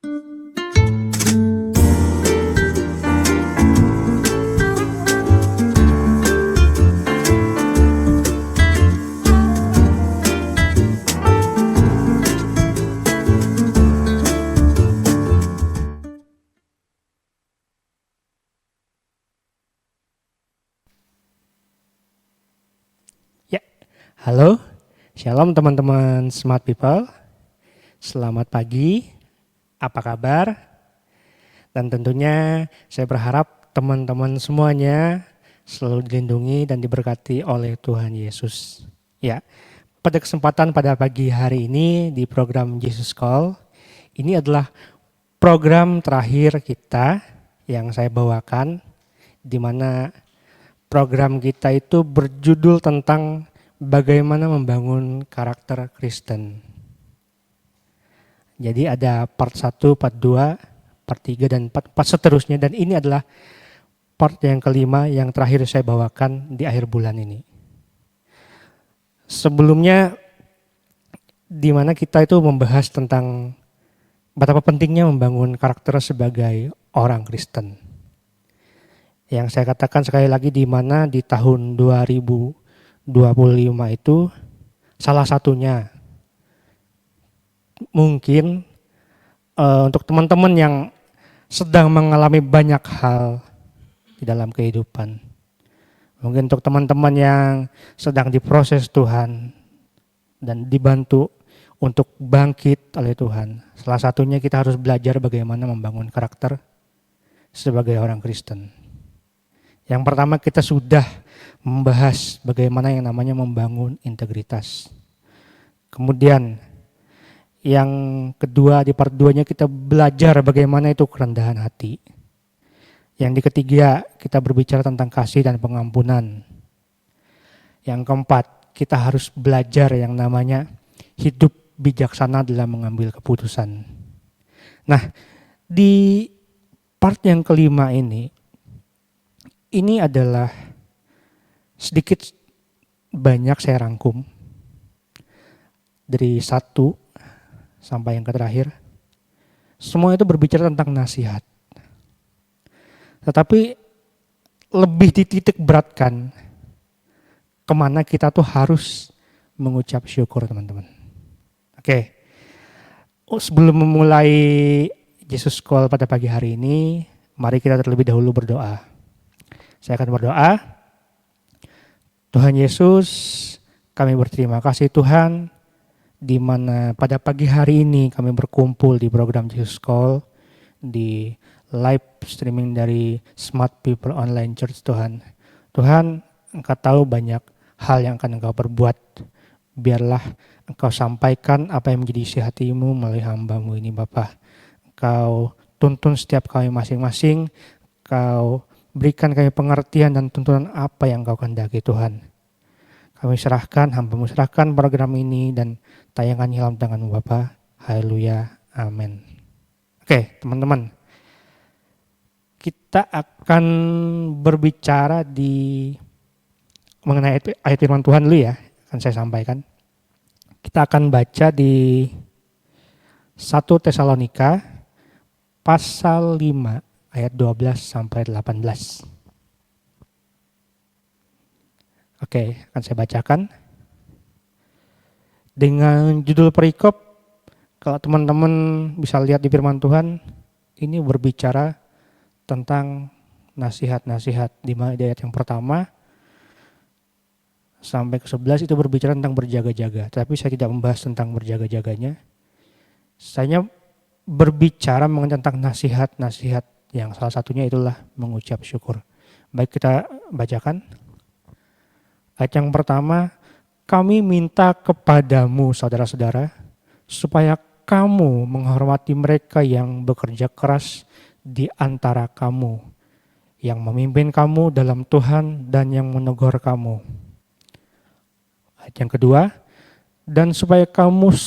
Ya, halo, shalom teman-teman Smart People. Selamat pagi, apa kabar? Dan tentunya saya berharap teman-teman semuanya selalu dilindungi dan diberkati oleh Tuhan Yesus. Ya, pada kesempatan pada pagi hari ini di program Jesus Call, ini adalah program terakhir kita yang saya bawakan, di mana program kita itu berjudul tentang bagaimana membangun karakter Kristen. Jadi ada part 1, part 2, part 3, dan part seterusnya. Dan ini adalah part yang kelima yang terakhir saya bawakan di akhir bulan ini. Sebelumnya, di mana kita itu membahas tentang betapa pentingnya membangun karakter sebagai orang Kristen. Yang saya katakan sekali lagi, di mana di tahun 2025 itu salah satunya mungkin untuk teman-teman yang sedang mengalami banyak hal di dalam kehidupan. Mungkin untuk teman-teman yang sedang diproses Tuhan dan dibantu untuk bangkit oleh Tuhan. Salah satunya kita harus belajar bagaimana membangun karakter sebagai orang Kristen. Yang pertama, kita sudah membahas bagaimana yang namanya membangun integritas. Kemudian yang kedua, di part 2-nya kita belajar bagaimana itu kerendahan hati. Yang ketiga, kita berbicara tentang kasih dan pengampunan. Yang keempat, kita harus belajar yang namanya hidup bijaksana dalam mengambil keputusan. Nah, di part yang kelima ini adalah sedikit banyak saya rangkum dari 1 sampai yang terakhir. Semua itu berbicara tentang nasihat. Tetapi lebih dititik beratkan kemana kita tuh harus mengucap syukur, teman-teman. Oke, sebelum memulai Jesus Call pada pagi hari ini, mari kita terlebih dahulu berdoa. Saya akan berdoa. Tuhan Yesus, kami berterima kasih Tuhan, di mana pada pagi hari ini kami berkumpul di program Jesus Call, di live streaming dari Smart People Online Church Tuhan. Tuhan, Engkau tahu banyak hal yang akan Engkau perbuat. Biarlah Engkau sampaikan apa yang menjadi isi hatimu melalui hamba-Mu ini Bapa. Engkau tuntun setiap kami masing-masing, Engkau berikan kami pengertian dan tuntunan apa yang Engkau kehendaki Tuhan. Kami serahkan, hamba-Mu serahkan program ini dan tayangannya dalam tangan-Mu Bapa. Haleluya, amin. Oke, teman-teman. Kita akan berbicara mengenai ayat firman Tuhan dulu ya, akan saya sampaikan. Kita akan baca di 1 Tesalonika pasal 5 ayat 12 sampai 18. Oke, akan saya bacakan. Dengan judul perikop, kalau teman-teman bisa lihat di firman Tuhan, ini berbicara tentang nasihat-nasihat. Di ayat yang pertama sampai ke 11 itu berbicara tentang berjaga-jaga. Tapi saya tidak membahas tentang berjaga-jaganya. Saya berbicara mengenai tentang nasihat-nasihat yang salah satunya itulah mengucap syukur. Baik, kita bacakan. Ayat yang pertama, kami minta kepadamu saudara-saudara, supaya kamu menghormati mereka yang bekerja keras di antara kamu, yang memimpin kamu dalam Tuhan dan yang menegur kamu. Ayat yang kedua, dan supaya kamu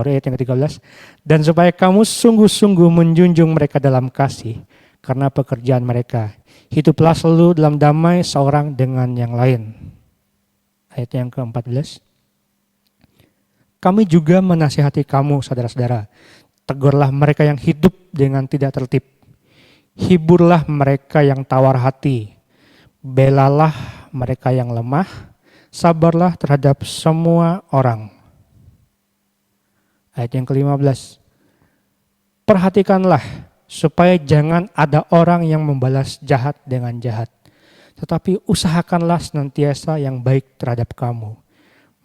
ayat yang ke-13, dan supaya kamu sungguh-sungguh menjunjung mereka dalam kasih, karena pekerjaan mereka. Hiduplah selalu dalam damai seorang dengan yang lain. Ayat yang ke-14, kami juga menasihati kamu saudara-saudara, Tegurlah mereka yang hidup dengan tidak tertib. Hiburlah mereka yang tawar hati. Belalah mereka yang lemah. Sabarlah terhadap semua orang. Ayat yang ke-15. Perhatikanlah supaya jangan ada orang yang membalas jahat dengan jahat. Tetapi usahakanlah senantiasa yang baik terhadap kamu,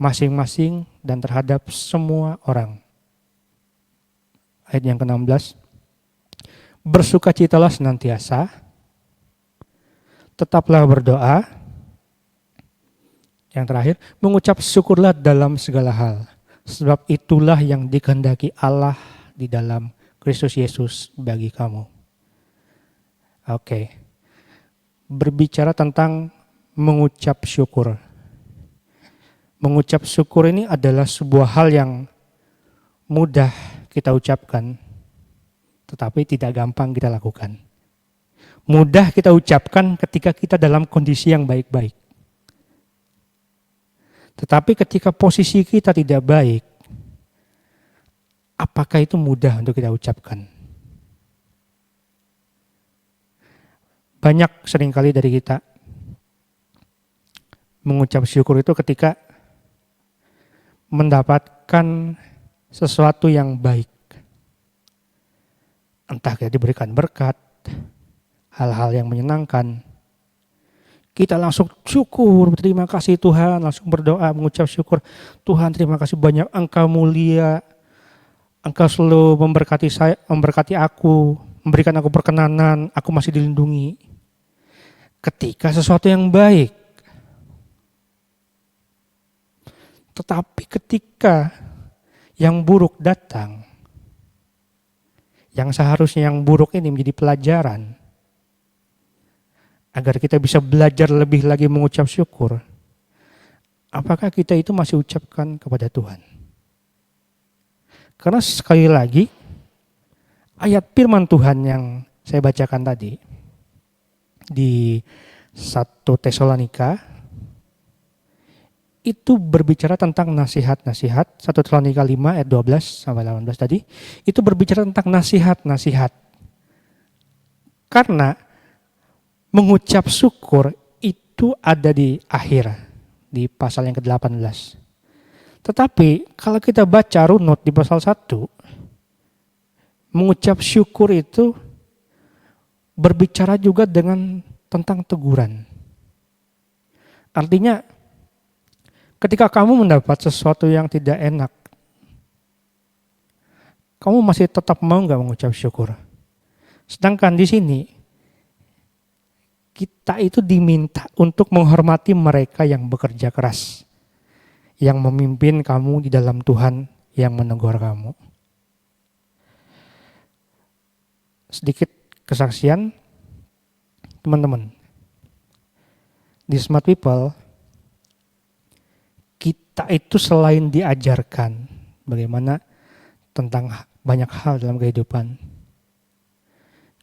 masing-masing dan terhadap semua orang. Ayat yang ke-16. Bersukacitalah senantiasa, tetaplah berdoa. Yang terakhir, mengucap syukurlah dalam segala hal. Sebab itulah yang dikehendaki Allah di dalam Kristus Yesus bagi kamu. Oke. Berbicara tentang mengucap syukur. Mengucap syukur ini adalah sebuah hal yang mudah kita ucapkan, tetapi tidak gampang kita lakukan. Mudah kita ucapkan ketika kita dalam kondisi yang baik-baik. Tetapi ketika posisi kita tidak baik, apakah itu mudah untuk kita ucapkan? Banyak seringkali dari kita mengucap syukur itu ketika mendapatkan sesuatu yang baik. Entah kita diberikan berkat, hal-hal yang menyenangkan. Kita langsung syukur, berterima kasih Tuhan, langsung berdoa, mengucap syukur. Tuhan terima kasih banyak, Engkau mulia, Engkau selalu memberkati saya, memberkati aku, memberikan aku perkenanan, aku masih dilindungi. Ketika sesuatu yang baik. Tetapi ketika yang buruk datang, yang seharusnya yang buruk ini menjadi pelajaran, agar kita bisa belajar lebih lagi mengucap syukur, apakah kita itu masih ucapkan kepada Tuhan? Karena sekali lagi, ayat firman Tuhan yang saya bacakan tadi, di 1 Tesalonika, itu berbicara tentang nasihat-nasihat. 1 Tesalonika 5 ayat 12 sampai 18 tadi, itu berbicara tentang nasihat-nasihat. Karena mengucap syukur itu ada di akhir, di pasal yang ke-18. Tetapi kalau kita baca runut di pasal 1, mengucap syukur itu berbicara juga dengan tentang teguran. Artinya ketika kamu mendapat sesuatu yang tidak enak, kamu masih tetap mau nggak mengucap syukur? Sedangkan di sini kita itu diminta untuk menghormati mereka yang bekerja keras, yang memimpin kamu di dalam Tuhan, yang menegur kamu. Sedikit kesaksian, teman-teman. Di Smart People, kita itu selain diajarkan bagaimana tentang banyak hal dalam kehidupan,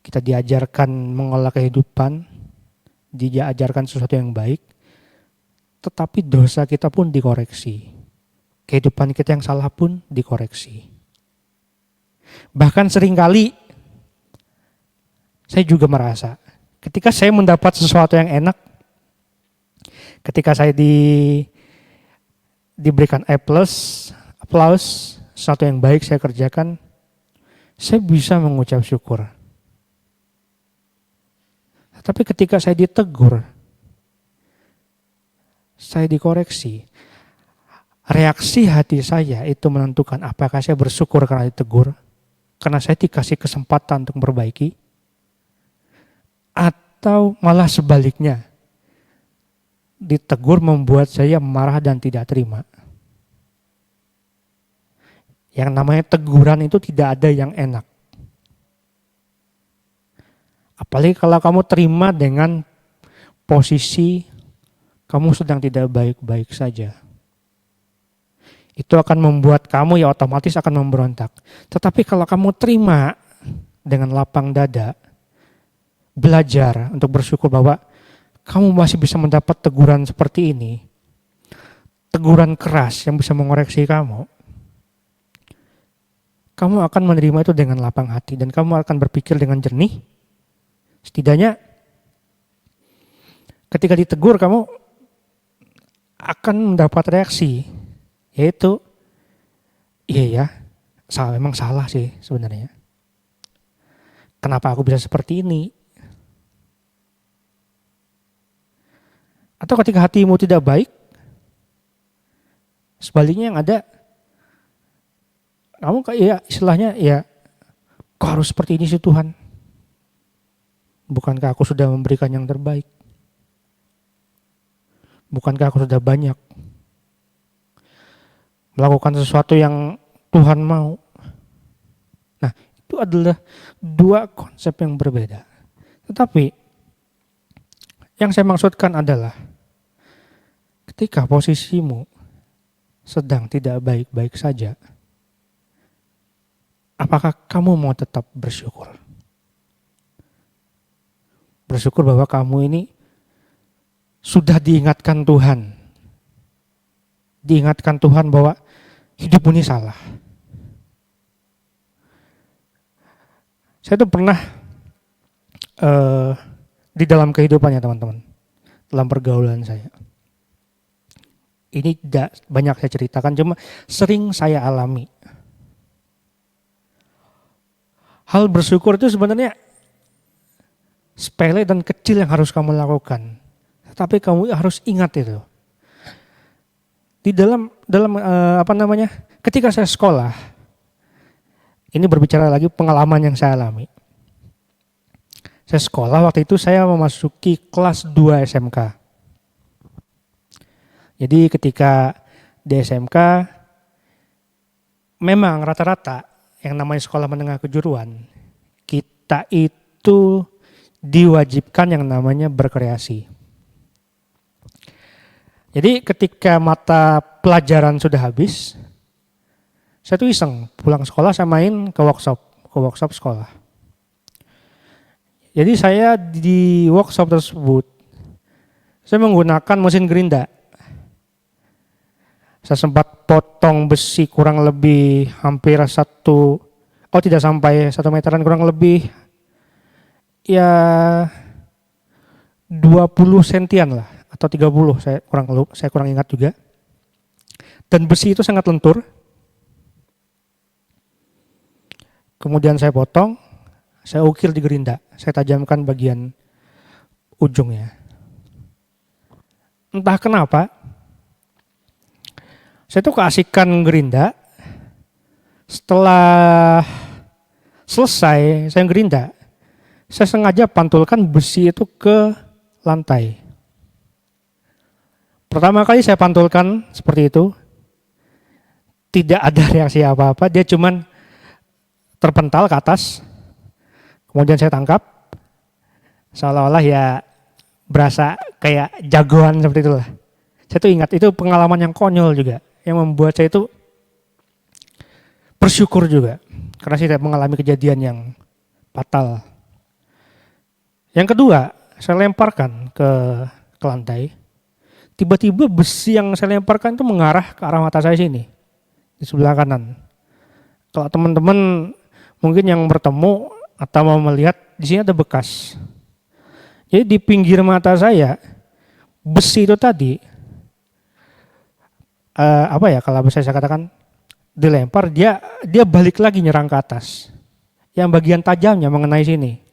kita diajarkan mengolah kehidupan, diajarkan sesuatu yang baik, tetapi dosa kita pun dikoreksi. Kehidupan kita yang salah pun dikoreksi. Bahkan seringkali saya juga merasa ketika saya mendapat sesuatu yang enak, ketika saya diberikan A+, aplaus, sesuatu yang baik saya kerjakan, saya bisa mengucap syukur. Tapi ketika saya ditegur, saya dikoreksi, reaksi hati saya itu menentukan apakah saya bersyukur karena ditegur, karena saya dikasih kesempatan untuk memperbaiki, atau malah sebaliknya, ditegur membuat saya marah dan tidak terima. Yang namanya teguran itu tidak ada yang enak. Apalagi kalau kamu terima dengan posisi kamu sedang tidak baik-baik saja. Itu akan membuat kamu ya otomatis akan memberontak. Tetapi kalau kamu terima dengan lapang dada, belajar untuk bersyukur bahwa kamu masih bisa mendapat teguran seperti ini, teguran keras yang bisa mengoreksi kamu, kamu akan menerima itu dengan lapang hati dan kamu akan berpikir dengan jernih. Setidaknya ketika ditegur kamu akan mendapat reaksi, yaitu iya ya, memang salah sih sebenarnya. Kenapa aku bisa seperti ini? Atau ketika hatimu tidak baik, sebaliknya yang ada, kamu kayak ya istilahnya ya, kok harus seperti ini sih Tuhan? Bukankah aku sudah memberikan yang terbaik? Bukankah aku sudah banyak melakukan sesuatu yang Tuhan mau? Nah, itu adalah dua konsep yang berbeda. Tetapi yang saya maksudkan adalah ketika posisimu sedang tidak baik-baik saja, apakah kamu mau tetap bersyukur? Bersyukur bahwa kamu ini sudah diingatkan Tuhan. Diingatkan Tuhan bahwa hidupmu ini salah. Saya tuh pernah di dalam kehidupannya teman-teman, dalam pergaulan saya. Ini tidak banyak saya ceritakan, cuma sering saya alami. Hal bersyukur itu sebenarnya sepele dan kecil yang harus kamu lakukan. Tapi kamu harus ingat itu. Di dalam ketika saya sekolah, ini berbicara lagi pengalaman yang saya alami. Saya sekolah waktu itu saya memasuki kelas 2 SMK. Jadi ketika di SMK, memang rata-rata yang namanya sekolah menengah kejuruan, kita itu diwajibkan yang namanya berkreasi. Jadi ketika mata pelajaran sudah habis, saya tuh iseng pulang sekolah saya main ke workshop sekolah. Jadi saya di workshop tersebut, saya menggunakan mesin gerinda. Saya sempat potong besi kurang lebih hampir tidak sampai 1 meteran, kurang lebih ya 20 sentian lah. Atau 30, saya kurang ingat juga. Dan besi itu sangat lentur. Kemudian saya potong, saya ukir di gerinda, saya tajamkan bagian ujungnya. Entah kenapa, saya tuh keasikan gerinda. Setelah selesai saya gerinda, saya sengaja pantulkan besi itu ke lantai. Pertama kali saya pantulkan seperti itu, tidak ada reaksi apa-apa, dia cuman terpental ke atas, kemudian saya tangkap, seolah-olah ya berasa kayak jagoan seperti itulah. Saya tuh ingat, itu pengalaman yang konyol juga, yang membuat saya itu bersyukur juga, karena saya mengalami kejadian yang fatal. Yang kedua, saya lemparkan ke lantai. Tiba-tiba besi yang saya lemparkan itu mengarah ke arah mata saya sini, di sebelah kanan. Kalau teman-teman mungkin yang bertemu atau mau melihat, di sini ada bekas. Jadi di pinggir mata saya, besi itu tadi, kalau bisa saya katakan, dilempar, dia balik lagi nyerang ke atas. Yang bagian tajamnya mengenai sini.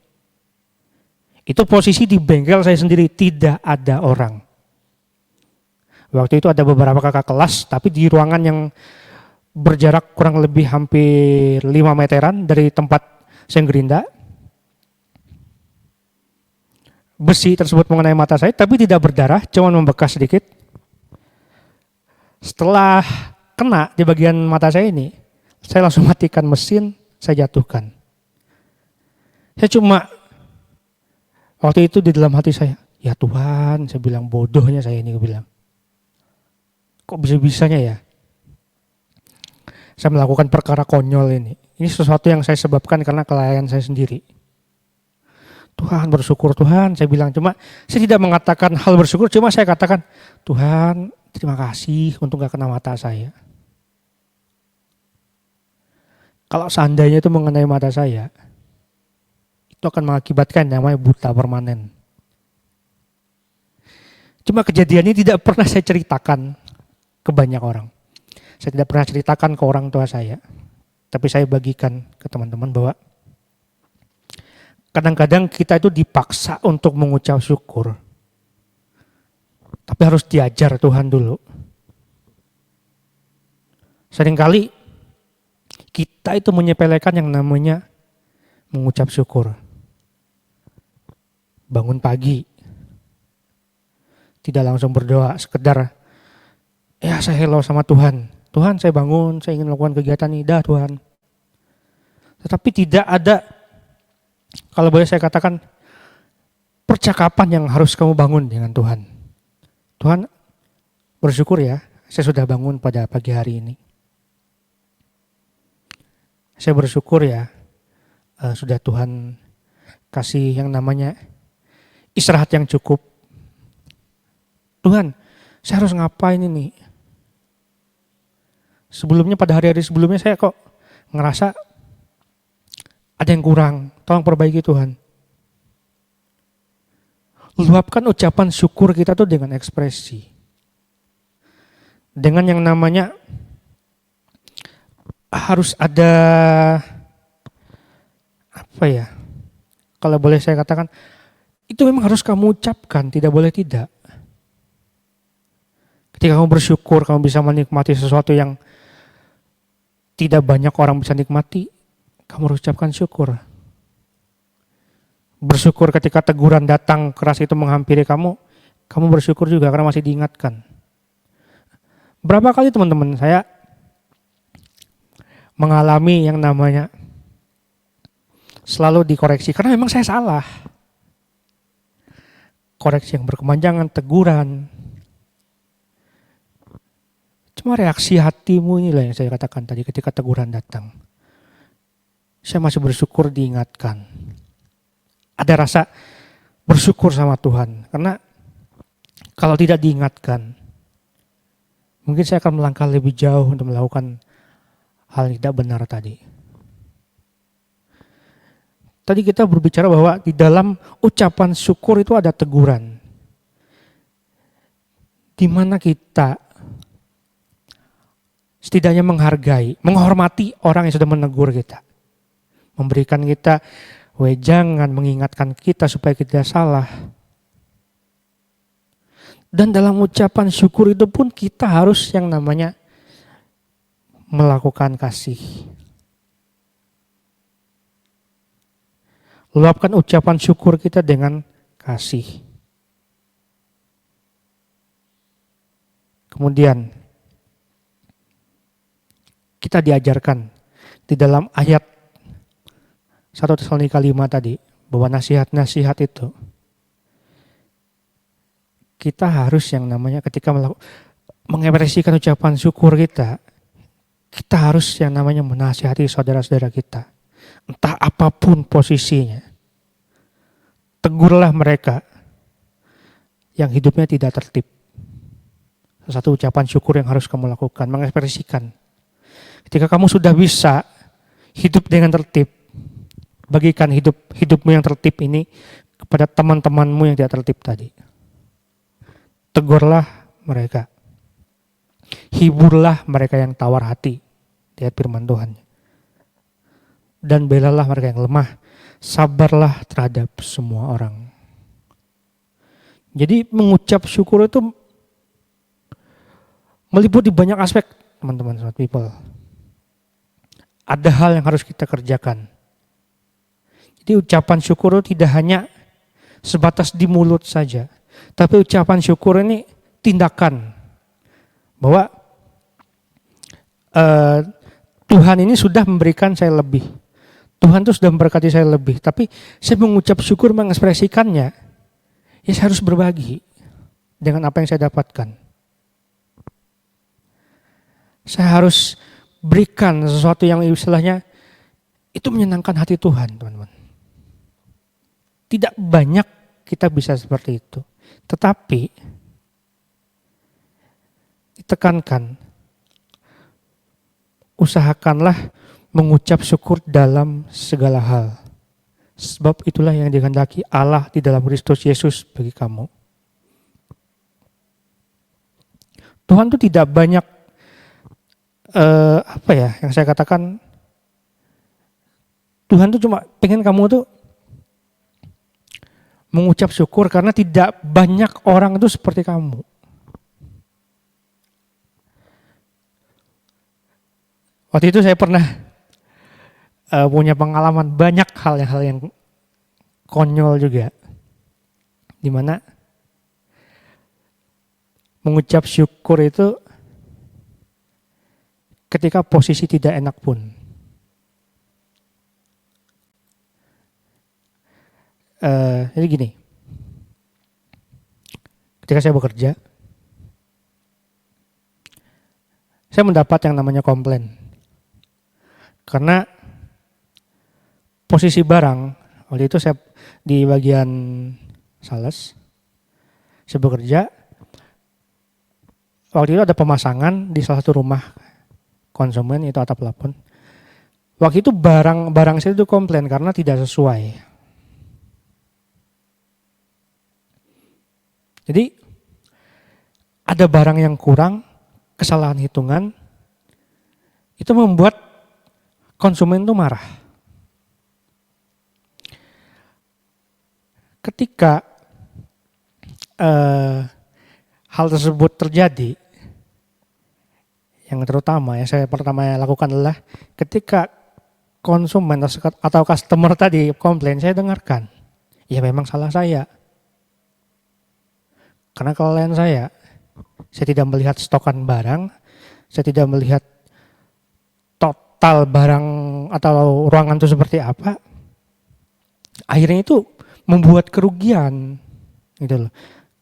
Itu posisi di bengkel saya sendiri, tidak ada orang. Waktu itu ada beberapa kakak kelas, tapi di ruangan yang berjarak kurang lebih hampir 5 meteran dari tempat saya gerinda. Besi tersebut mengenai mata saya, tapi tidak berdarah, cuma membekas sedikit. Setelah kena di bagian mata saya ini, saya langsung matikan mesin, saya jatuhkan. Saya cuma, waktu itu di dalam hati saya, ya Tuhan, saya bilang bodohnya saya ini, bilang. Kok bisa-bisanya ya? Saya melakukan perkara konyol ini. Ini sesuatu yang saya sebabkan karena kelalaian saya sendiri. Tuhan, bersyukur Tuhan, saya bilang. Cuma saya tidak mengatakan hal bersyukur, cuma saya katakan, Tuhan terima kasih untuk gak kena mata saya. Kalau seandainya itu mengenai mata saya, itu akan mengakibatkan yang namanya buta permanen. Cuma kejadian ini tidak pernah saya ceritakan ke banyak orang. Saya tidak pernah ceritakan ke orang tua saya. Tapi saya bagikan ke teman-teman bahwa kadang-kadang kita itu dipaksa untuk mengucap syukur. Tapi harus diajar Tuhan dulu. Seringkali kita itu menyepelekan yang namanya mengucap syukur. Bangun pagi, tidak langsung berdoa, sekedar ya saya hello sama Tuhan. Tuhan saya bangun, saya ingin melakukan kegiatan ini, dah Tuhan. Tetapi tidak ada, kalau boleh saya katakan, percakapan yang harus kamu bangun dengan Tuhan. Tuhan bersyukur ya, saya sudah bangun pada pagi hari ini. Saya bersyukur ya, sudah Tuhan kasih yang namanya istirahat yang cukup. Tuhan, saya harus ngapain ini? Sebelumnya pada hari-hari sebelumnya saya kok ngerasa ada yang kurang, tolong perbaiki Tuhan. Luapkan ucapan syukur kita tuh dengan ekspresi. Dengan yang namanya harus ada apa ya? Kalau boleh saya katakan, itu memang harus kamu ucapkan, tidak boleh tidak. Ketika kamu bersyukur, kamu bisa menikmati sesuatu yang tidak banyak orang bisa nikmati, kamu harus ucapkan syukur. Bersyukur ketika teguran datang keras itu menghampiri kamu, kamu bersyukur juga karena masih diingatkan. Berapa kali teman-teman saya mengalami yang namanya selalu dikoreksi, karena memang saya salah. Koreksi yang berkepanjangan, teguran. Cuma reaksi hatimu inilah yang saya katakan tadi ketika teguran datang. Saya masih bersyukur diingatkan. Ada rasa bersyukur sama Tuhan. Karena kalau tidak diingatkan, mungkin saya akan melangkah lebih jauh untuk melakukan hal yang tidak benar tadi. Tadi kita berbicara bahwa di dalam ucapan syukur itu ada teguran. Di mana kita setidaknya menghargai, menghormati orang yang sudah menegur kita. Memberikan kita wejangan, mengingatkan kita supaya kita salah. Dan dalam ucapan syukur itu pun kita harus yang namanya melakukan kasih. Luapkan ucapan syukur kita dengan kasih. Kemudian kita diajarkan di dalam ayat 1 Tesalonika 5 tadi, bahwa nasihat-nasihat itu kita harus yang namanya ketika mengekspresikan ucapan syukur kita harus yang namanya menasihati saudara-saudara kita. Entah apapun posisinya. Tegurlah mereka yang hidupnya tidak tertib. Satu ucapan syukur yang harus kamu lakukan, mengekspresikan. Ketika kamu sudah bisa hidup dengan tertib, bagikan hidupmu yang tertib ini kepada teman-temanmu yang tidak tertib tadi. Tegurlah mereka. Hiburlah mereka yang tawar hati. Lihat firman Tuhan. Dan belalah mereka yang lemah. Sabarlah terhadap semua orang. Jadi mengucap syukur itu meliputi banyak aspek, teman-teman, smart people. Ada hal yang harus kita kerjakan. Jadi ucapan syukur itu tidak hanya sebatas di mulut saja. Tapi ucapan syukur ini tindakan. Bahwa Tuhan ini sudah memberikan saya lebih. Tuhan itu sudah memberkati saya lebih. Tapi saya mengucap syukur, mengekspresikannya. Ya saya harus berbagi dengan apa yang saya dapatkan. Saya harus berikan sesuatu yang istilahnya itu menyenangkan hati Tuhan, teman-teman. Tidak banyak kita bisa seperti itu. Tetapi ditekankan, usahakanlah mengucap syukur dalam segala hal. Sebab itulah yang dikehendaki Allah di dalam Kristus Yesus bagi kamu. Tuhan tuh tidak banyak yang saya katakan, Tuhan tuh cuma pengen kamu tuh mengucap syukur karena tidak banyak orang itu seperti kamu. Waktu itu saya pernah punya pengalaman banyak hal yang konyol juga, di mana mengucap syukur itu ketika posisi tidak enak pun. Jadi gini, ketika saya bekerja, saya mendapat yang namanya komplain. Karena posisi barang, waktu itu saya di bagian sales, saya bekerja, waktu itu ada pemasangan di salah satu rumah konsumen, itu atap plafon. Waktu itu barang saya itu komplain karena tidak sesuai. Jadi ada barang yang kurang, kesalahan hitungan, itu membuat konsumen itu marah. Ketika hal tersebut terjadi, yang terutama yang saya pertama lakukan adalah ketika konsumen atau customer tadi komplain, saya dengarkan. Ya memang salah saya. Karena kelalaian saya tidak melihat stokan barang, saya tidak melihat total barang atau ruangan itu seperti apa. Akhirnya itu membuat kerugian, gitu loh.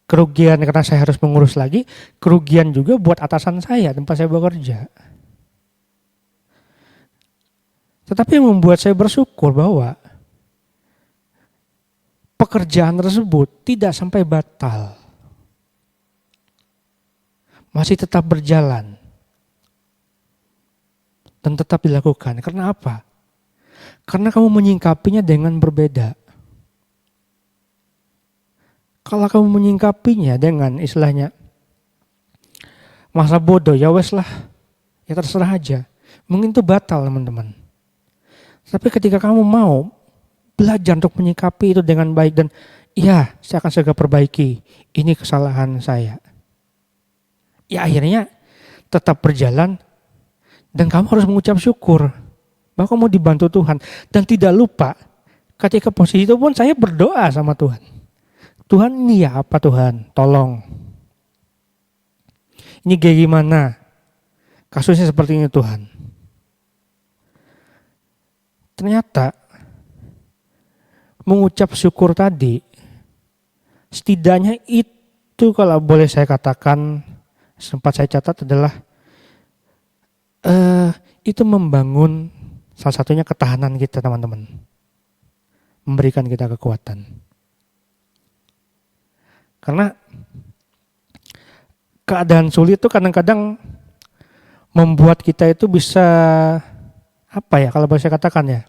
Kerugian karena saya harus mengurus lagi, kerugian juga buat atasan saya tempat saya bekerja. Tetapi yang membuat saya bersyukur bahwa pekerjaan tersebut tidak sampai batal. Masih tetap berjalan dan tetap dilakukan. Karena apa? Karena kamu menyingkapinya dengan berbeda. Kalau kamu menyingkapinya dengan istilahnya masa bodoh, ya wes lah, ya terserah aja. Mungkin itu batal teman-teman. Tapi ketika kamu mau belajar untuk menyikapi itu dengan baik dan ya saya akan segera perbaiki, ini kesalahan saya. Ya akhirnya tetap berjalan dan kamu harus mengucap syukur bahwa kamu dibantu Tuhan. Dan tidak lupa ketika posisi itu pun saya berdoa sama Tuhan. Tuhan ini ya apa Tuhan? Tolong. Ini kayak gimana? Kasusnya seperti ini Tuhan. Ternyata mengucap syukur tadi setidaknya itu kalau boleh saya katakan, sempat saya catat adalah itu membangun salah satunya ketahanan kita teman-teman. Memberikan kita kekuatan. Karena keadaan sulit itu kadang-kadang membuat kita itu bisa, apa ya kalau boleh saya katakan ya,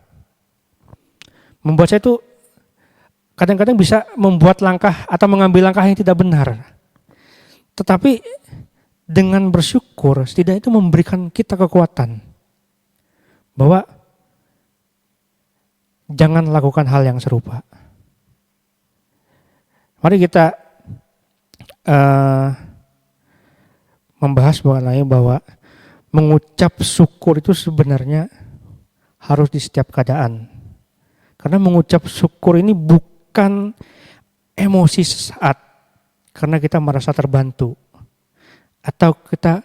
membuat saya itu kadang-kadang bisa membuat langkah atau mengambil langkah yang tidak benar. Tetapi dengan bersyukur, setidaknya itu memberikan kita kekuatan bahwa jangan lakukan hal yang serupa. Mari kita membahas mengenai bahwa mengucap syukur itu sebenarnya harus di setiap keadaan. Karena mengucap syukur ini bukan emosi sesaat karena kita merasa terbantu atau kita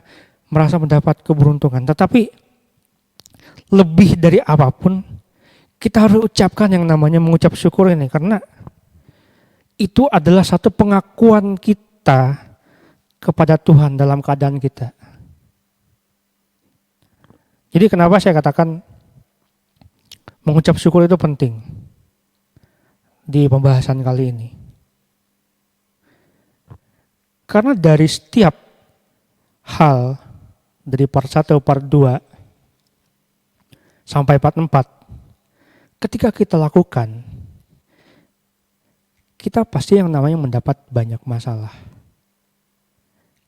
merasa mendapat keberuntungan, tetapi lebih dari apapun kita harus ucapkan yang namanya mengucap syukur ini, karena itu adalah satu pengakuan kita kepada Tuhan dalam keadaan kita. Jadi kenapa saya katakan mengucap syukur itu penting di pembahasan kali ini. Karena dari setiap hal, dari part 1, part 2, sampai part 4, ketika kita lakukan, kita pasti yang namanya mendapat banyak masalah.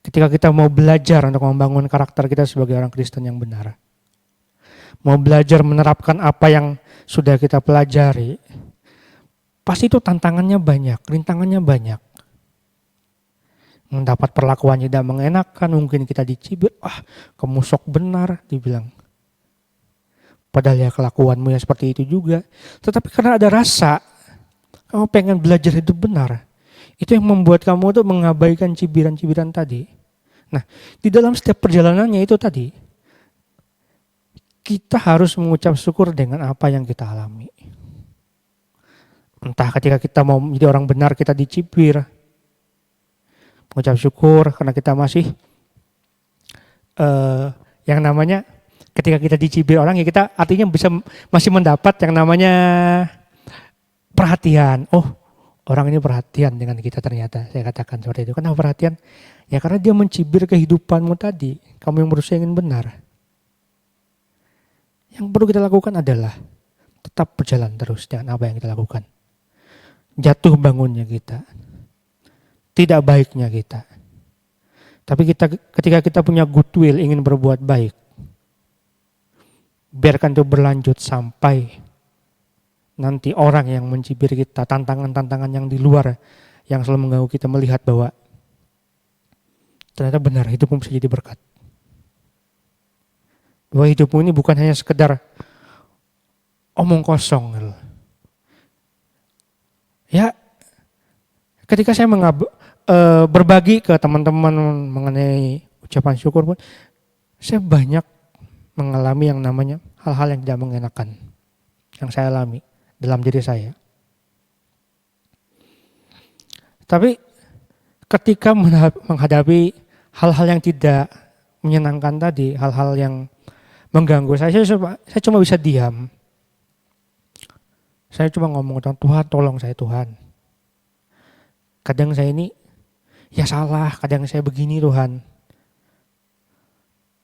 Ketika kita mau belajar untuk membangun karakter kita sebagai orang Kristen yang benar, mau belajar menerapkan apa yang sudah kita pelajari, pasti itu tantangannya banyak, rintangannya banyak. Mendapat perlakuan tidak mengenakan, mungkin kita dicibir, kamu sok benar, dibilang. Padahal ya kelakuanmu ya seperti itu juga. Tetapi karena ada rasa, kamu pengen belajar hidup benar, itu yang membuat kamu tuh mengabaikan cibiran-cibiran tadi. Nah, di dalam setiap perjalanannya itu tadi, kita harus mengucap syukur dengan apa yang kita alami. Entah ketika kita mau menjadi orang benar kita dicibir, mengucap syukur karena kita masih yang namanya ketika kita dicibir orang ya kita artinya bisa masih mendapat yang namanya perhatian. Oh, orang ini perhatian dengan kita ternyata. Saya katakan seperti itu. Kenapa perhatian? Ya karena dia mencibir kehidupanmu tadi. Kamu yang berusaha ingin benar. Yang perlu kita lakukan adalah tetap berjalan terus dengan apa yang kita lakukan. Jatuh bangunnya kita. Tidak baiknya kita. Tapi ketika kita punya goodwill ingin berbuat baik, biarkan itu berlanjut sampai nanti orang yang mencibir kita, tantangan-tantangan yang di luar yang selalu mengganggu kita melihat bahwa ternyata benar hidupmu bisa jadi berkat. Bahwa hidupmu ini bukan hanya sekedar omong kosong. Ya, ketika saya berbagi ke teman-teman mengenai ucapan syukur pun, saya banyak mengalami yang namanya hal-hal yang tidak mengenakan yang saya alami dalam diri saya. Tapi ketika menghadapi hal-hal yang tidak menyenangkan tadi, hal-hal yang mengganggu saya cuma bisa diam. Saya cuma ngomong, Tuhan tolong saya Tuhan. Kadang saya ini ya salah, kadang saya begini Tuhan.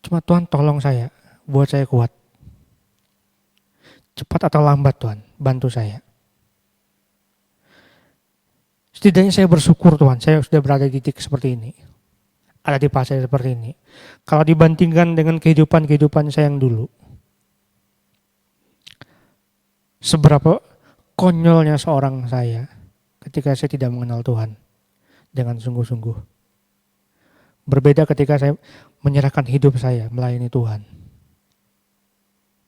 Cuma Tuhan tolong saya, buat saya kuat. Cepat atau lambat Tuhan, bantu saya. Setidaknya saya bersyukur Tuhan, saya sudah berada di titik seperti ini. Ada di fase seperti ini. Kalau dibandingkan dengan kehidupan saya yang dulu. Seberapa konyolnya seorang saya ketika saya tidak mengenal Tuhan dengan sungguh-sungguh. Berbeda ketika saya menyerahkan hidup saya melayani Tuhan.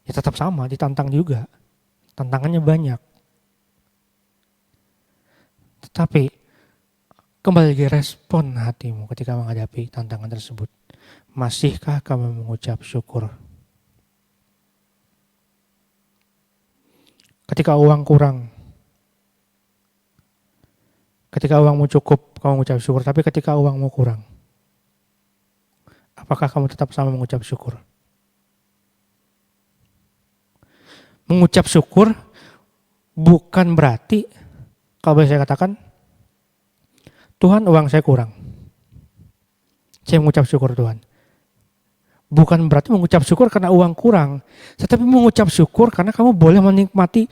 Ya tetap sama, ditantang juga. Tantangannya banyak. Tetapi kembali lagi respon hatimu ketika menghadapi tantangan tersebut. Masihkah kamu mengucap syukur? Ketika uang kurang, ketika uangmu cukup, kamu mengucap syukur. Tapi ketika uangmu kurang, apakah kamu tetap sama mengucap syukur? Mengucap syukur bukan berarti, kalau boleh saya katakan, Tuhan uang saya kurang. Saya mengucap syukur Tuhan. Bukan berarti mengucap syukur karena uang kurang, tetapi mengucap syukur karena kamu boleh menikmati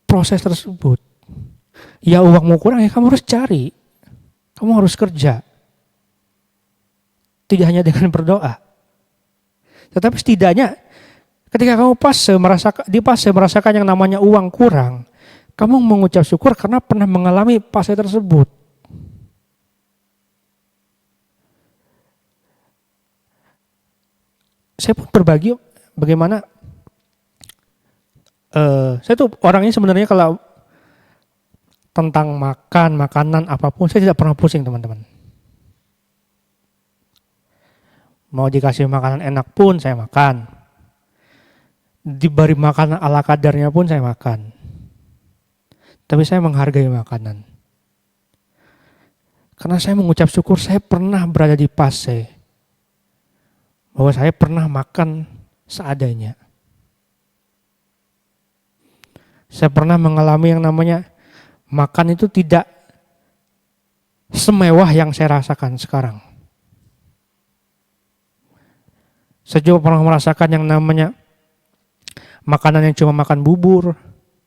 proses tersebut. Ya uangmu kurang ya kamu harus cari, kamu harus kerja. Tidak hanya dengan berdoa. Tetapi setidaknya ketika kamu di fase merasakan yang namanya uang kurang, kamu mengucap syukur karena pernah mengalami fase tersebut. Saya pun berbagi bagaimana saya tuh orangnya sebenarnya kalau tentang makanan apapun saya tidak pernah pusing teman-teman. Mau dikasih makanan enak pun saya makan. Diberi makanan ala kadarnya pun saya makan. Tapi saya menghargai makanan. Karena saya mengucap syukur saya pernah berada di fase bahwa saya pernah makan seadanya. Saya pernah mengalami yang namanya makan itu tidak semewah yang saya rasakan sekarang. Saya juga pernah merasakan yang namanya Makanan yang cuma makan bubur,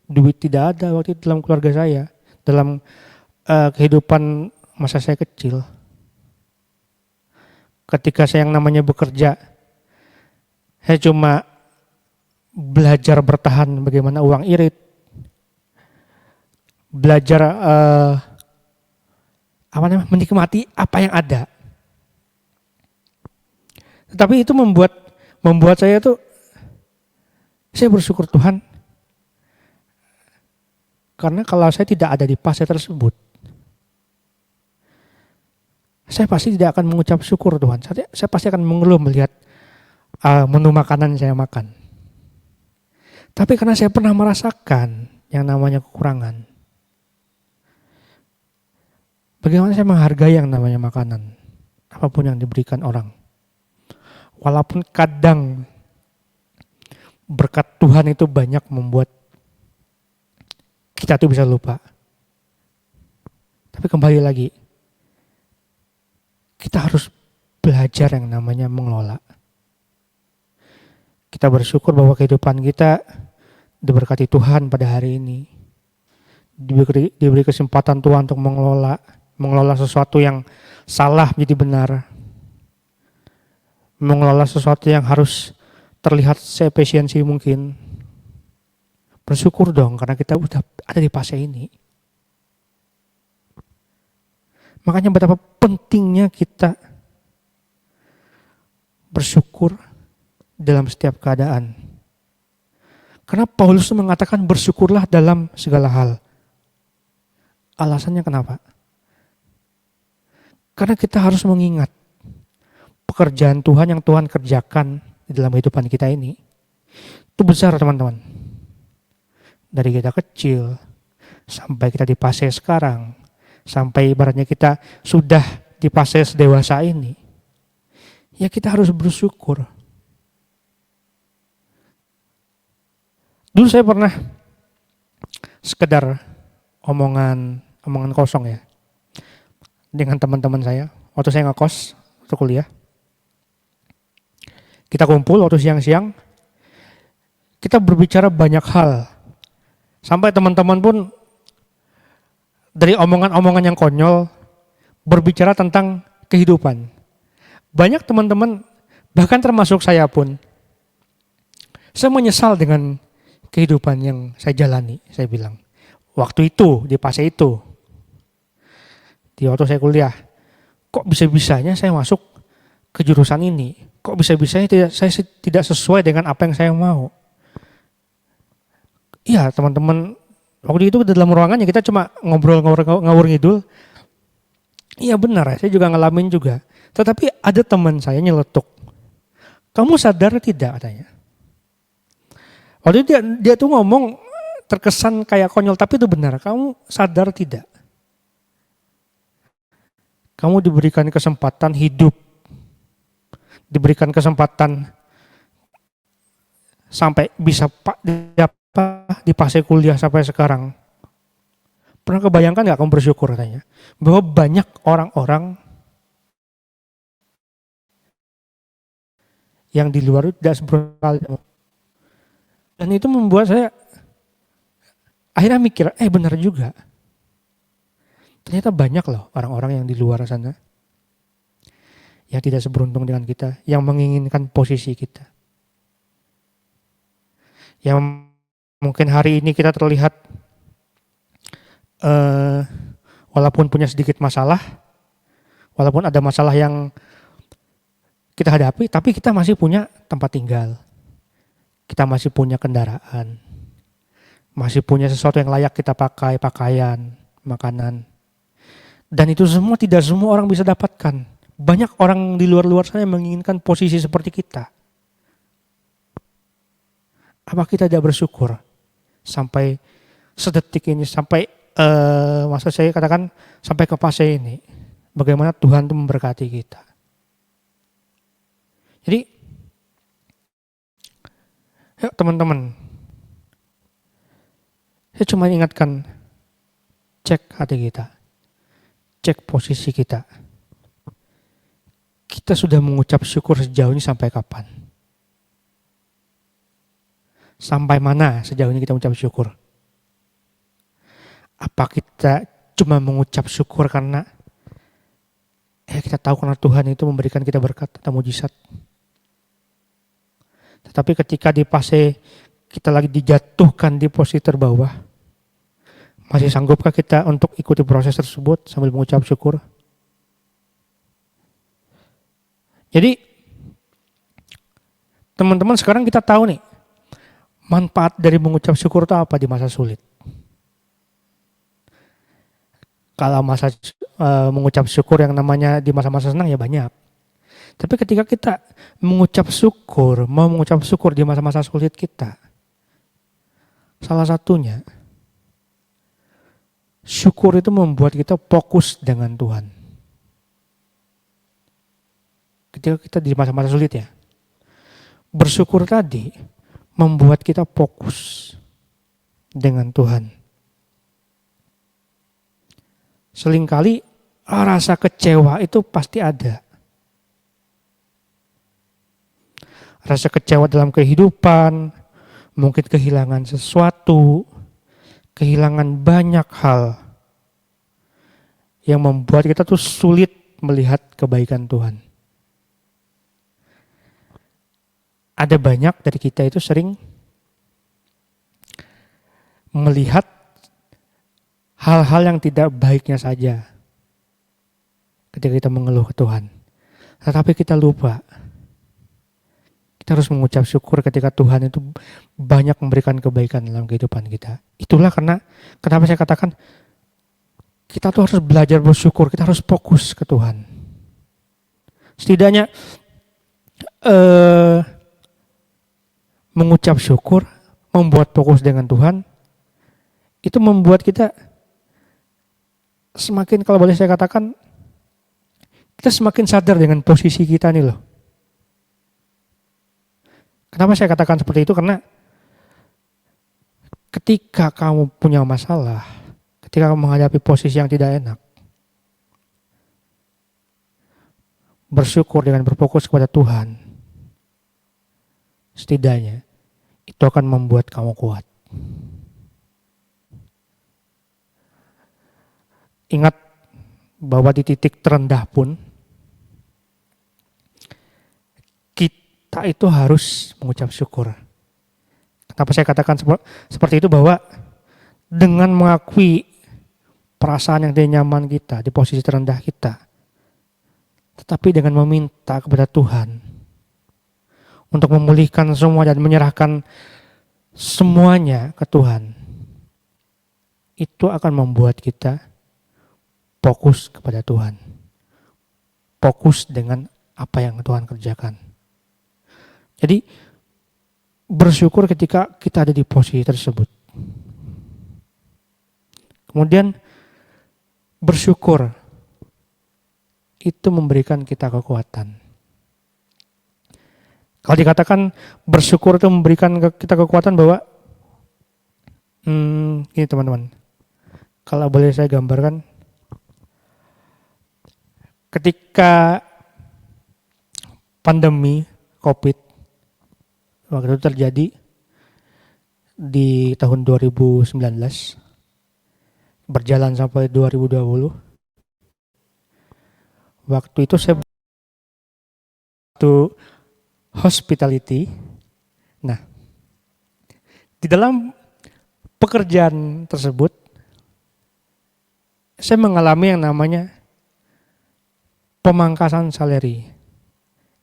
duit tidak ada waktu itu dalam keluarga saya, dalam kehidupan masa saya kecil. Ketika saya yang namanya bekerja, saya cuma belajar bertahan bagaimana uang irit, belajar menikmati apa yang ada. Tetapi itu membuat saya tuh, saya bersyukur Tuhan, karena kalau saya tidak ada di fase tersebut, saya pasti tidak akan mengucap syukur Tuhan. Saya pasti akan mengeluh melihat menu makanan yang saya makan. Tapi karena saya pernah merasakan yang namanya kekurangan, bagaimana saya menghargai yang namanya makanan, apapun yang diberikan orang. Walaupun kadang berkat Tuhan itu banyak membuat kita tuh bisa lupa. Tapi kembali lagi, kita harus belajar yang namanya mengelola. Kita bersyukur bahwa kehidupan kita diberkati Tuhan pada hari ini. Diberi kesempatan Tuhan untuk mengelola sesuatu yang salah menjadi benar. Mengelola sesuatu yang harus terlihat seefisiensi mungkin. Bersyukur dong karena kita udah ada di fase ini. Makanya betapa pentingnya kita bersyukur dalam setiap keadaan. Karena Paulus mengatakan bersyukurlah dalam segala hal. Alasannya kenapa? Karena kita harus mengingat pekerjaan Tuhan yang Tuhan kerjakan di dalam kehidupan kita ini. Itu besar teman-teman. Dari kita kecil sampai kita di fase sekarang, sampai ibaratnya kita sudah di fase dewasa ini, ya kita harus bersyukur. Dulu saya pernah sekedar omongan kosong ya dengan teman-teman saya waktu saya ngekos waktu kuliah. Kita kumpul waktu siang-siang, kita berbicara banyak hal. Sampai teman-teman pun dari omongan-omongan yang konyol berbicara tentang kehidupan. Banyak teman-teman, bahkan termasuk saya pun, saya menyesal dengan kehidupan yang saya jalani, saya bilang. Waktu itu, di fase itu, di waktu saya kuliah, kok bisa-bisanya saya masuk ke jurusan ini? Kok bisa-bisanya saya tidak sesuai dengan apa yang saya mau? Iya teman-teman, waktu itu dalam ruangannya kita cuma ngobrol ngawur ngidul. Iya benar, saya juga ngalamin juga. Tetapi ada teman saya nyeletuk. Kamu sadar tidak katanya? Waktu itu dia tuh ngomong terkesan kayak konyol, tapi itu benar. Kamu sadar tidak? Kamu diberikan kesempatan hidup, diberikan kesempatan sampai bisa di fase kuliah sampai sekarang. Pernah kebayangkan nggak kamu bersyukur katanya? Bahwa banyak orang-orang yang di luar itu tidak seberapa. Dan itu membuat saya akhirnya mikir, benar juga. Ternyata banyak loh orang-orang yang di luar sana yang tidak seberuntung dengan kita, yang menginginkan posisi kita. Yang mungkin hari ini kita terlihat walaupun punya sedikit masalah, walaupun ada masalah yang kita hadapi, tapi kita masih punya tempat tinggal. Kita masih punya kendaraan, masih punya sesuatu yang layak kita pakai, pakaian, makanan. Dan itu semua tidak semua orang bisa dapatkan. Banyak orang di luar-luar sana yang menginginkan posisi seperti kita. Apa kita tidak bersyukur sampai sedetik ini, sampai maksud saya katakan sampai ke fase ini, bagaimana Tuhan itu memberkati kita. Jadi, yuk teman-teman, saya cuma ingatkan, cek hati kita, cek posisi kita. Kita sudah mengucap syukur sejauh ini sampai kapan? Sampai mana sejauh ini kita mengucap syukur? Apa kita cuma mengucap syukur karena kita tahu karena Tuhan itu memberikan kita berkat atau mujizat. Tetapi ketika di fase kita lagi dijatuhkan di posisi terbawah, masih sanggupkah kita untuk ikuti proses tersebut sambil mengucap syukur? Jadi teman-teman, sekarang kita tahu nih manfaat dari mengucap syukur itu apa di masa sulit. Kalau masa mengucap syukur yang namanya di masa-masa senang ya banyak. Tapi ketika kita mengucap syukur, mau mengucap syukur di masa-masa sulit kita, salah satunya syukur itu membuat kita fokus dengan Tuhan. Ketika kita di masa-masa sulit ya, bersyukur tadi membuat kita fokus dengan Tuhan. Seringkali rasa kecewa itu pasti ada. Rasa kecewa dalam kehidupan, mungkin kehilangan sesuatu, kehilangan banyak hal yang membuat kita tuh sulit melihat kebaikan Tuhan. Ada banyak dari kita itu sering melihat hal-hal yang tidak baiknya saja ketika kita mengeluh ke Tuhan. Tetapi kita lupa. Kita harus mengucap syukur ketika Tuhan itu banyak memberikan kebaikan dalam kehidupan kita. Itulah kenapa saya katakan kita tuh harus belajar bersyukur, kita harus fokus ke Tuhan. Setidaknya mengucap syukur, membuat fokus dengan Tuhan, itu membuat kita semakin, kalau boleh saya katakan, kita semakin sadar dengan posisi kita nih loh. Kenapa saya katakan seperti itu? Karena ketika kamu punya masalah, ketika kamu menghadapi posisi yang tidak enak, bersyukur dengan berfokus kepada Tuhan, setidaknya itu akan membuat kamu kuat. Ingat bahwa di titik terendah pun kita itu harus mengucap syukur. Kenapa saya katakan seperti itu? Bahwa dengan mengakui perasaan yang tidak nyaman kita di posisi terendah kita, tetapi dengan meminta kepada Tuhan untuk memulihkan semua dan menyerahkan semuanya ke Tuhan, itu akan membuat kita fokus kepada Tuhan. Fokus dengan apa yang Tuhan kerjakan. Jadi bersyukur ketika kita ada di posisi tersebut. Kemudian bersyukur itu memberikan kita kekuatan. Kalau dikatakan bersyukur itu memberikan kita kekuatan bahwa ini teman-teman, kalau boleh saya gambarkan, ketika pandemi COVID waktu itu terjadi di tahun 2019, berjalan sampai 2020. Waktu itu saya hospitality. Nah, di dalam pekerjaan tersebut saya mengalami yang namanya pemangkasan salary,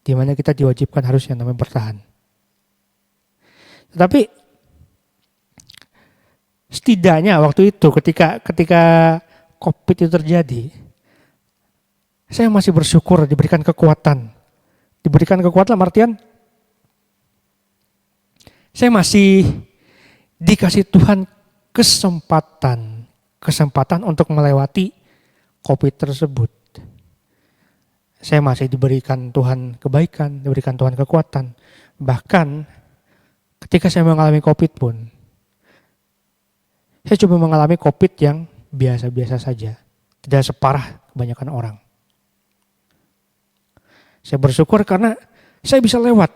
di mana kita diwajibkan harus yang namanya bertahan. Tetapi setidaknya waktu itu ketika COVID itu terjadi, saya masih bersyukur diberikan kekuatan. Diberikan kekuatan artian saya masih dikasih Tuhan kesempatan untuk melewati COVID tersebut. Saya masih diberikan Tuhan kebaikan, diberikan Tuhan kekuatan. Bahkan ketika saya mengalami COVID pun, saya coba mengalami COVID yang biasa-biasa saja. Tidak separah kebanyakan orang. Saya bersyukur karena saya bisa lewat.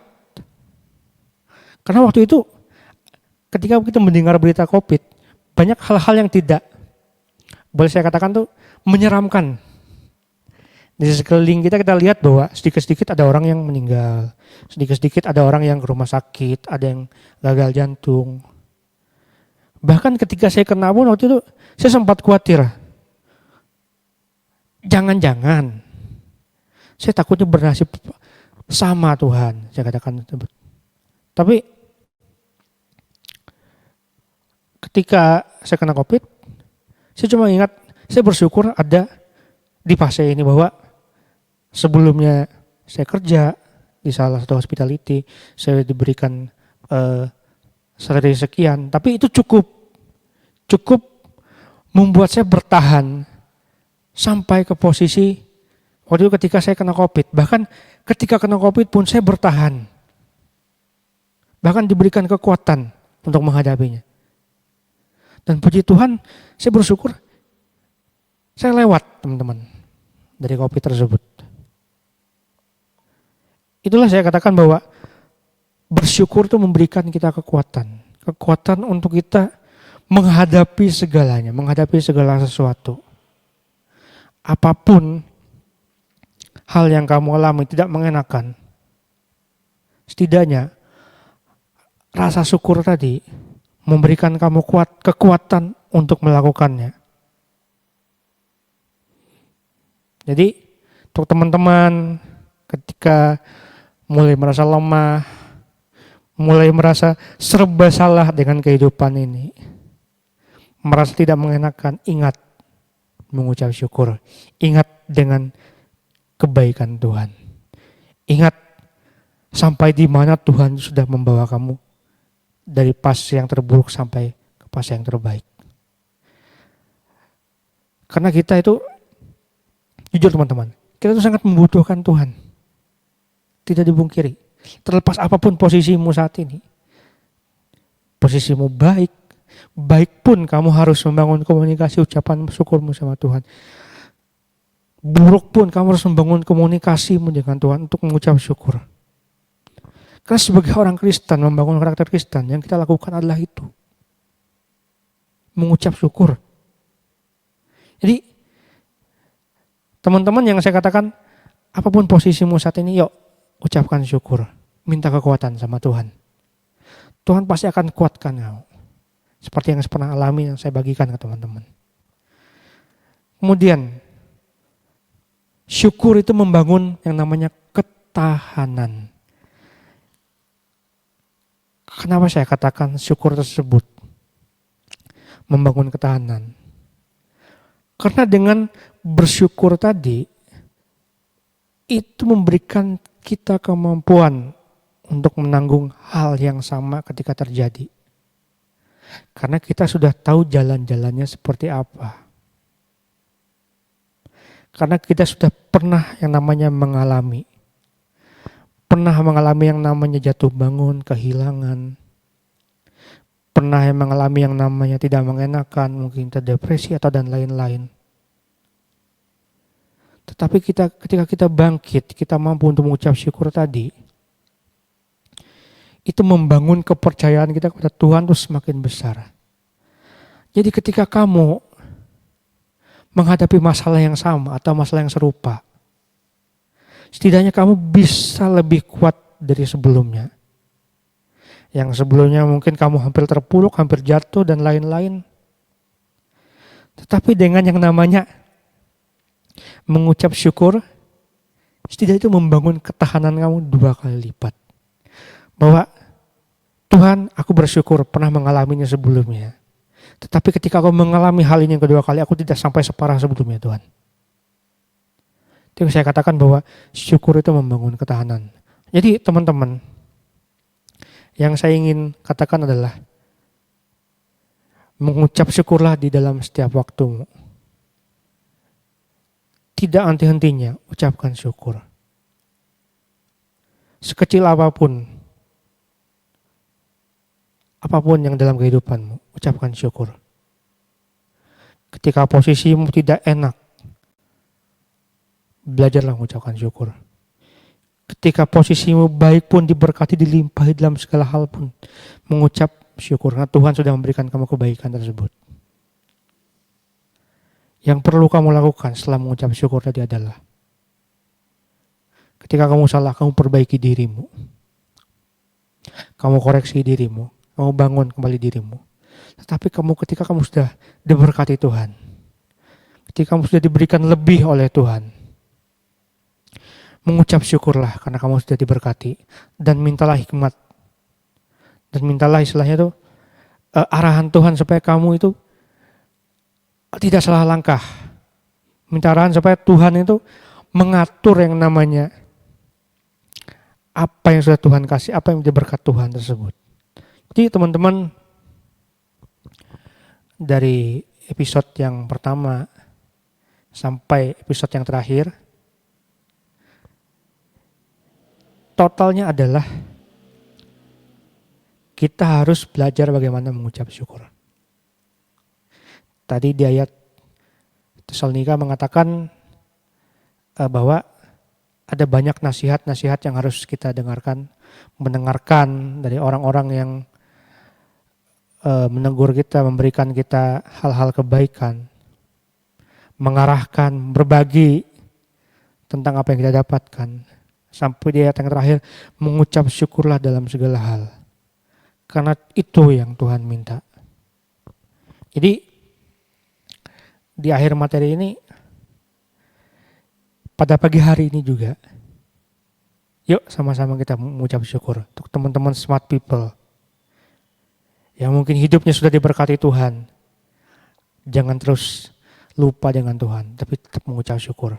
Karena waktu itu ketika kita mendengar berita COVID, banyak hal-hal yang tidak, boleh saya katakan tuh menyeramkan. Di sekeliling kita lihat bahwa sedikit-sedikit ada orang yang meninggal, sedikit-sedikit ada orang yang ke rumah sakit, ada yang gagal jantung. Bahkan ketika saya kena pun waktu itu saya sempat khawatir. Jangan-jangan saya takutnya bernasib sama Tuhan, saya katakan tersebut. Tapi ketika saya kena COVID, saya cuma ingat, saya bersyukur ada di fase ini bahwa sebelumnya saya kerja di salah satu hospitality, saya diberikan salary sekian, tapi itu cukup membuat saya bertahan sampai ke posisi waktu itu ketika saya kena COVID. Bahkan ketika kena COVID pun saya bertahan. Bahkan diberikan kekuatan untuk menghadapinya. Dan puji Tuhan, saya bersyukur saya lewat, teman-teman, dari COVID tersebut. Itulah saya katakan bahwa bersyukur itu memberikan kita kekuatan. Kekuatan untuk kita menghadapi segalanya, menghadapi segala sesuatu. Apapun hal yang kamu alami tidak mengenakan, setidaknya rasa syukur tadi memberikan kamu kekuatan untuk melakukannya. Jadi untuk teman-teman ketika mulai merasa lemah, mulai merasa serba salah dengan kehidupan ini, merasa tidak mengenakan, ingat mengucap syukur, ingat dengan kebaikan Tuhan. Ingat sampai di mana Tuhan sudah membawa kamu dari fase yang terburuk sampai ke fase yang terbaik. Karena kita itu, jujur teman-teman, kita itu sangat membutuhkan Tuhan. Tidak dibungkiri. Terlepas apapun posisimu saat ini. Posisimu baik pun kamu harus membangun komunikasi ucapan syukurmu sama Tuhan. Buruk pun kamu harus membangun komunikasimu dengan Tuhan untuk mengucap syukur. Karena sebagai orang Kristen, membangun karakter Kristen, yang kita lakukan adalah itu. Mengucap syukur. Jadi, teman-teman yang saya katakan, apapun posisimu saat ini, yuk ucapkan syukur. Minta kekuatan sama Tuhan. Tuhan pasti akan kuatkan kamu. Seperti yang saya pernah alami, yang saya bagikan ke teman-teman. Kemudian, syukur itu membangun yang namanya ketahanan. Kenapa saya katakan syukur tersebut membangun ketahanan? Karena dengan bersyukur tadi, itu memberikan kita kemampuan untuk menanggung hal yang sama ketika terjadi. Karena kita sudah tahu jalan-jalannya seperti apa. Karena kita sudah pernah yang namanya mengalami. Pernah mengalami yang namanya jatuh bangun, kehilangan. Pernah yang mengalami yang namanya tidak mengenakan, mungkin terdepresi atau dan lain-lain. Tetapi ketika kita bangkit, kita mampu untuk mengucap syukur tadi, itu membangun kepercayaan kita kepada Tuhan itu semakin besar. Jadi ketika kamu menghadapi masalah yang sama atau masalah yang serupa, setidaknya kamu bisa lebih kuat dari sebelumnya. Yang sebelumnya mungkin kamu hampir terpuruk, hampir jatuh dan lain-lain. Tetapi dengan yang namanya mengucap syukur, setidaknya itu membangun ketahanan kamu 2 kali lipat. Bahwa Tuhan, aku bersyukur pernah mengalaminya sebelumnya. Tetapi ketika aku mengalami hal ini yang kedua kali, aku tidak sampai separah sebelumnya Tuhan. Itu saya katakan bahwa syukur itu membangun ketahanan. Jadi teman-teman, yang saya ingin katakan adalah mengucap syukurlah di dalam setiap waktumu. Tidak henti-hentinya ucapkan syukur. Sekecil apapun yang dalam kehidupanmu, ucapkan syukur. Ketika posisimu tidak enak, belajarlah mengucapkan syukur. Ketika posisimu baik pun diberkati, dilimpahi dalam segala hal pun, mengucap syukur karena Tuhan sudah memberikan kamu kebaikan tersebut. Yang perlu kamu lakukan setelah mengucap syukur tadi adalah ketika kamu salah, kamu perbaiki dirimu. Kamu koreksi dirimu, kamu bangun kembali dirimu. Tetapi ketika kamu sudah diberkati Tuhan, ketika kamu sudah diberikan lebih oleh Tuhan, mengucap syukurlah karena kamu sudah diberkati dan mintalah hikmat. Dan mintalah istilahnya itu arahan Tuhan supaya kamu itu tidak salah langkah. Minta arahan supaya Tuhan itu mengatur yang namanya apa yang sudah Tuhan kasih, apa yang menjadi berkat Tuhan tersebut. Jadi teman-teman, dari episode yang pertama sampai episode yang terakhir, totalnya adalah kita harus belajar bagaimana mengucap syukur. Tadi di ayat Tesalonika mengatakan bahwa ada banyak nasihat-nasihat yang harus kita mendengarkan dari orang-orang yang menegur kita, memberikan kita hal-hal kebaikan, mengarahkan, berbagi tentang apa yang kita dapatkan. Sampai di ayat yang terakhir, mengucap syukurlah dalam segala hal. Karena itu yang Tuhan minta. Jadi di akhir materi ini, pada pagi hari ini juga, yuk sama-sama kita mengucap syukur untuk teman-teman smart people yang mungkin hidupnya sudah diberkati Tuhan. Jangan terus lupa dengan Tuhan, tapi tetap mengucap syukur.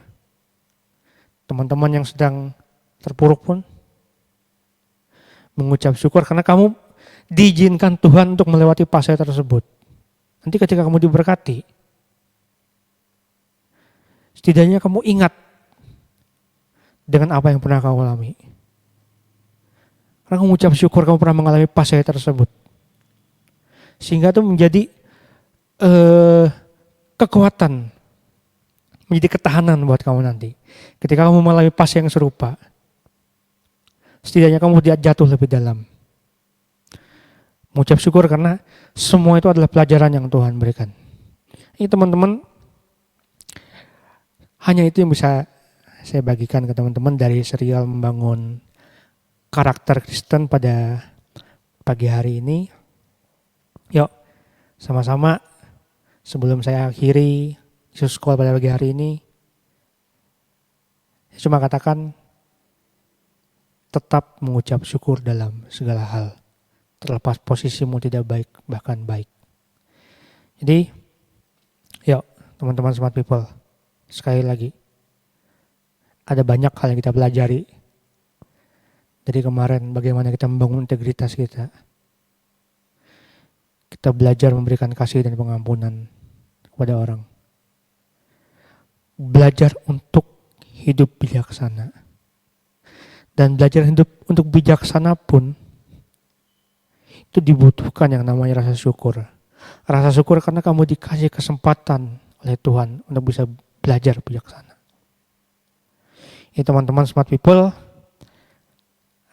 Teman-teman yang sedang terpuruk pun mengucap syukur karena kamu diizinkan Tuhan untuk melewati fase tersebut. Nanti ketika kamu diberkati, setidaknya kamu ingat dengan apa yang pernah kamu alami. Karena kamu mengucap syukur kamu pernah mengalami fase tersebut. Sehingga itu menjadi kekuatan, menjadi ketahanan buat kamu nanti. Ketika kamu mengalami fase yang serupa, setidaknya kamu tidak jatuh lebih dalam. Mengucap syukur karena semua itu adalah pelajaran yang Tuhan berikan. Ini teman-teman, hanya itu yang bisa saya bagikan ke teman-teman dari serial membangun karakter Kristen pada pagi hari ini. Yuk, sama-sama sebelum saya akhiri Jesus Call pada pagi hari ini, saya cuma katakan tetap mengucap syukur dalam segala hal. Terlepas posisimu tidak baik, bahkan baik. Jadi, yuk teman-teman smart people, sekali lagi, ada banyak hal yang kita pelajari dari kemarin, bagaimana kita membangun integritas kita. Kita belajar memberikan kasih dan pengampunan kepada orang. Belajar untuk hidup bijaksana. Dan belajar hidup untuk bijaksana pun itu dibutuhkan yang namanya rasa syukur. Rasa syukur karena kamu dikasih kesempatan oleh Tuhan untuk bisa belajar bijaksana. Ini teman-teman smart people,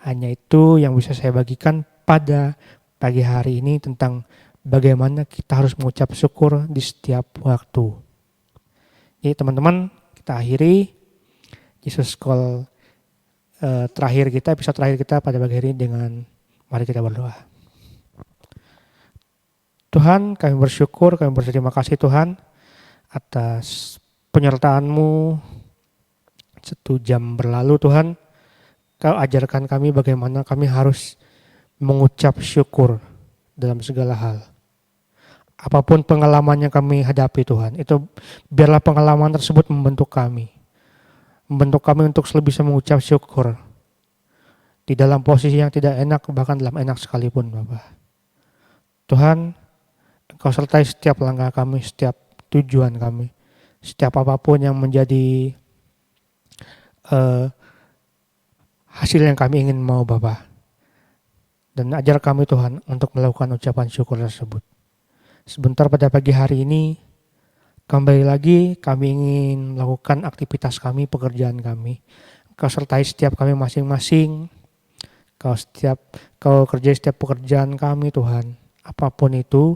hanya itu yang bisa saya bagikan pada pagi hari ini tentang bagaimana kita harus mengucap syukur di setiap waktu. Jadi teman-teman, kita akhiri Jesus Call terakhir kita, episode terakhir kita pada pagi hari ini dengan mari kita berdoa. Tuhan, kami bersyukur, kami berterima kasih Tuhan atas penyertaan-Mu 1 jam berlalu Tuhan. Kau ajarkan kami bagaimana kami harus mengucap syukur dalam segala hal. Apapun pengalaman yang kami hadapi Tuhan, itu biarlah pengalaman tersebut membentuk kami. Membentuk kami untuk selalu bisa mengucap syukur. Di dalam posisi yang tidak enak, bahkan dalam enak sekalipun Bapak. Tuhan, Engkau sertai setiap langkah kami, setiap tujuan kami. Setiap apapun yang menjadi hasil yang kami ingin mau Bapak. Dan ajar kami Tuhan untuk melakukan ucapan syukur tersebut. Sebentar pada pagi hari ini, kembali lagi kami ingin melakukan aktivitas kami, pekerjaan kami. Kau sertai setiap kami masing-masing. Kau kerja setiap pekerjaan kami Tuhan. apapun itu,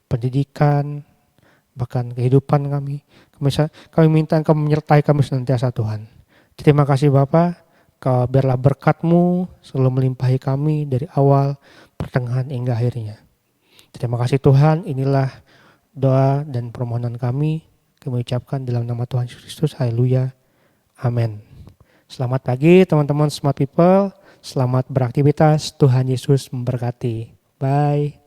pendidikan, bahkan kehidupan kami. Kami minta Engkau menyertai kami senantiasa Tuhan. Terima kasih Bapa, biarlah berkat-Mu selalu melimpahi kami dari awal, pertengahan hingga akhirnya. Terima kasih Tuhan, inilah doa dan permohonan kami ucapkan dalam nama Tuhan Yesus Kristus. Haleluya. Amin. Selamat pagi teman-teman Smart People, selamat beraktivitas, Tuhan Yesus memberkati. Bye.